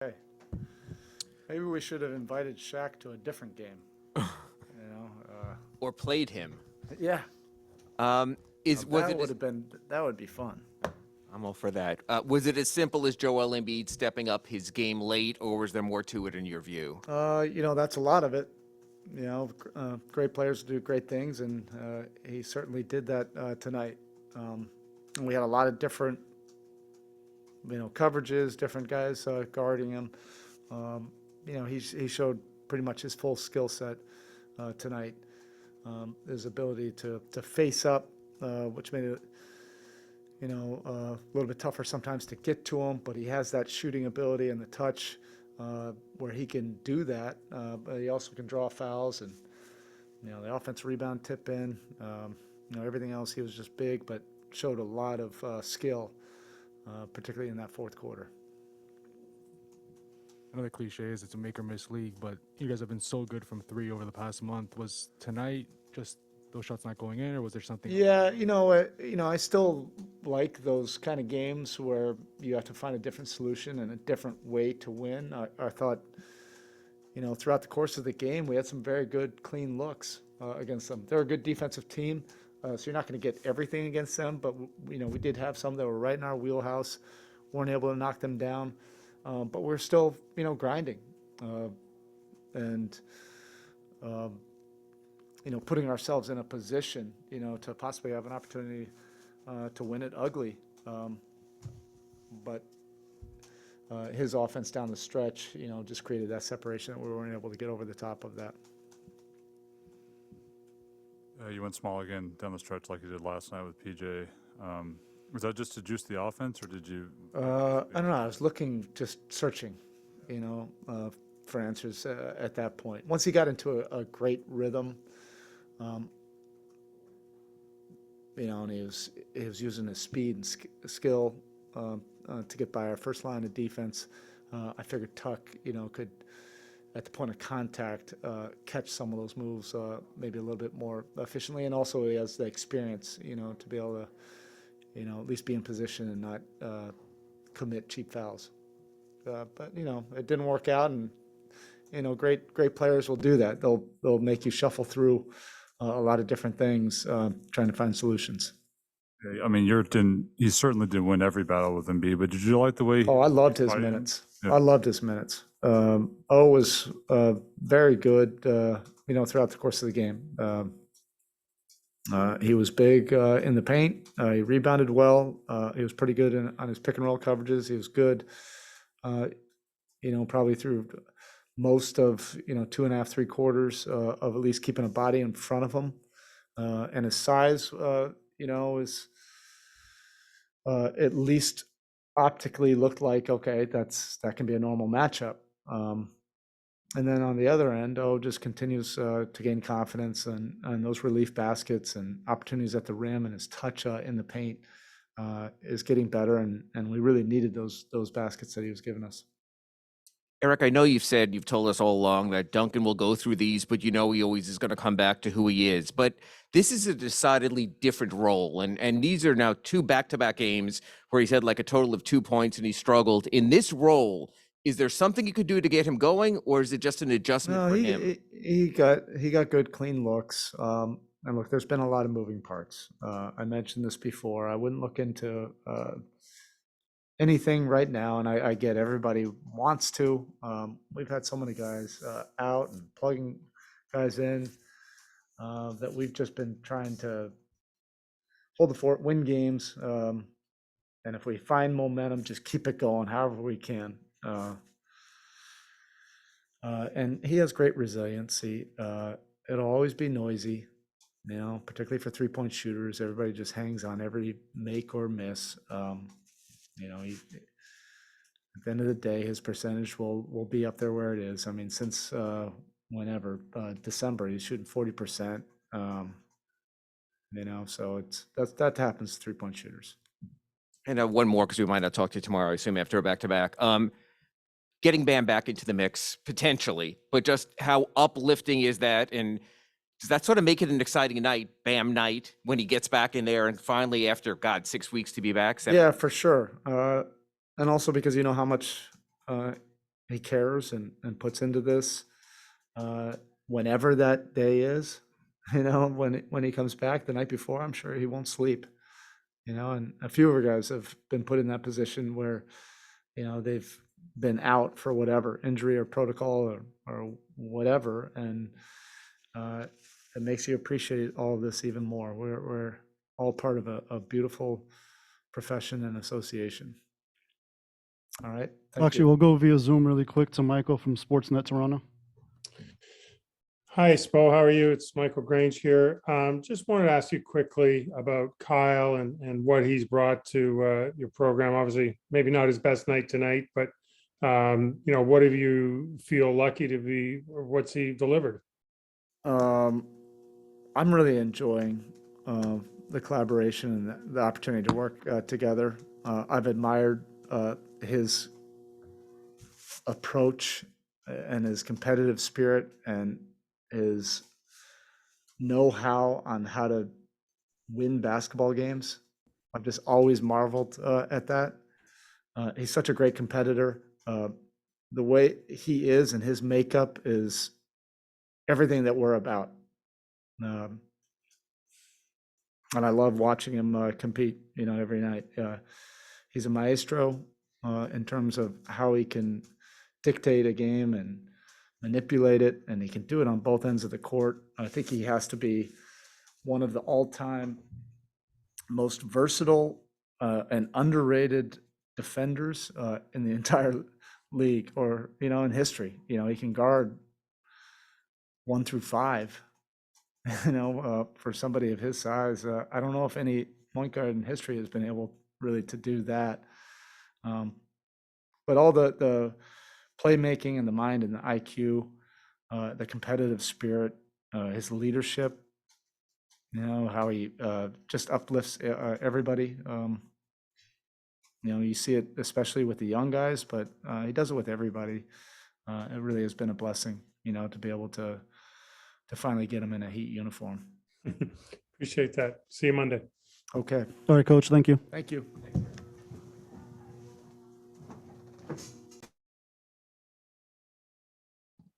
Hey, maybe we should have invited Shaq to a different game. You know, or played him. yeah, Um, now is was that it would as have been that would be fun. I'm all for that. Was it as simple as Joel Embiid stepping up his game late, or was there more to it in your view? That's a lot of it. Great players do great things, and he certainly did that tonight. And we had a lot of different, coverages, different guys guarding him. He showed pretty much his full skill set tonight. His ability to face up, which made it a little bit tougher sometimes to get to him, but he has that shooting ability and the touch where he can do that. But he also can draw fouls and the offense rebound tip in. Everything else he was just big, but showed a lot of skill, particularly in that fourth quarter. Another cliche is it's a make or miss league, but you guys have been so good from three over the past month. Was tonight just those shots not going in, or was there something else? Yeah, I still like those kind of games where you have to find a different solution and a different way to win. I thought, throughout the course of the game, we had some very good, clean looks against them. They're a good defensive team, so you're not going to get everything against them, but we did have some that were right in our wheelhouse. Weren't able to knock them down, but we're still, grinding, and putting ourselves in a position, to possibly have an opportunity to win it ugly. But his offense down the stretch, just created that separation that we weren't able to get over the top of that. You went small again down the stretch like you did last night with PJ. Was that just to juice the offense, or did you? I don't know. I was looking, just searching, for answers at that point. Once he got into a great rhythm, um, and he was using his speed and skill to get by our first line of defense. I figured Tuck, could at the point of contact catch some of those moves maybe a little bit more efficiently, and also he has the experience, to be able to, at least be in position and not commit cheap fouls. But it didn't work out, and great players will do that. They'll make you shuffle through a lot of different things, trying to find solutions. I mean, he certainly didn't win every battle with Embiid, but did you like the way? Oh, I loved his fighting? minutes. Yeah. I loved his minutes. O was very good, throughout the course of the game. He was big in the paint. He rebounded well. He was pretty good on his pick and roll coverages. He was good, probably through most of, 2.5, 3 quarters of at least keeping a body in front of him. And his size, is at least optically looked like, okay, that can be a normal matchup. And then on the other end, just continues to gain confidence and those relief baskets and opportunities at the rim, and his touch in the paint is getting better. And we really needed those baskets that he was giving us. Eric, I know you've told us all along that Duncan will go through these, but he always is going to come back to who he is. But this is a decidedly different role. And these are now two back-to-back games where he's had like a total of 2 points and he struggled. In this role, is there something you could do to get him going, or is it just an adjustment No, for he him? he got good, clean looks. And look, there's been a lot of moving parts. I mentioned this before. I wouldn't look into anything right now, and I get everybody wants to. We've had so many guys out and plugging guys in that we've just been trying to hold the fort, win games, and if we find momentum, just keep it going however we can. And he has great resiliency. It'll always be noisy, particularly for 3-point shooters. Everybody just hangs on every make or miss. At the end of the day, his percentage will be up there where it is. I mean, since whenever December, he's shooting 40%. So that happens to 3-point shooters. And one more, because we might not talk to you tomorrow, I assume, after a back-to-back. Getting Bam back into the mix, potentially, but just how uplifting is that? And does that sort of make it an exciting night, Bam night, when he gets back in there and finally, after, 6 weeks to be back? Yeah, for sure. And also because you know how much he cares and puts into this. Whenever that day is, when he comes back the night before, I'm sure he won't sleep. And a few of our guys have been put in that position where, they've been out for whatever injury or protocol or whatever, and it makes you appreciate all of this even more. We're all part of a beautiful profession and association. All right. Thank Actually, you. we'll go via Zoom really quick to Michael from Sportsnet Toronto. Hi, Spo. How are you? It's Michael Grange here. Just wanted to ask you quickly about Kyle and what he's brought to your program. Obviously, maybe not his best night tonight, but what have you feel lucky to be, or what's he delivered? I'm really enjoying the collaboration and the opportunity to work together. I've admired his approach and his competitive spirit and his know-how on how to win basketball games. I've just always marveled at that. He's such a great competitor. The way he is and his makeup is everything that we're about. And I love watching him compete, every night. He's a maestro in terms of how he can dictate a game and manipulate it, and he can do it on both ends of the court. I think he has to be one of the all-time most versatile and underrated defenders in the entire league, or in history. He can guard 1 through 5. For somebody of his size, I don't know if any point guard in history has been able really to do that. But all the playmaking and the mind and the IQ, the competitive spirit, his leadership, how he just uplifts everybody. You see it especially with the young guys, but he does it with everybody. It really has been a blessing, to be able to finally get him in a Heat uniform. Appreciate that. See you Monday. Okay, All right, Coach. Thank you. thank you.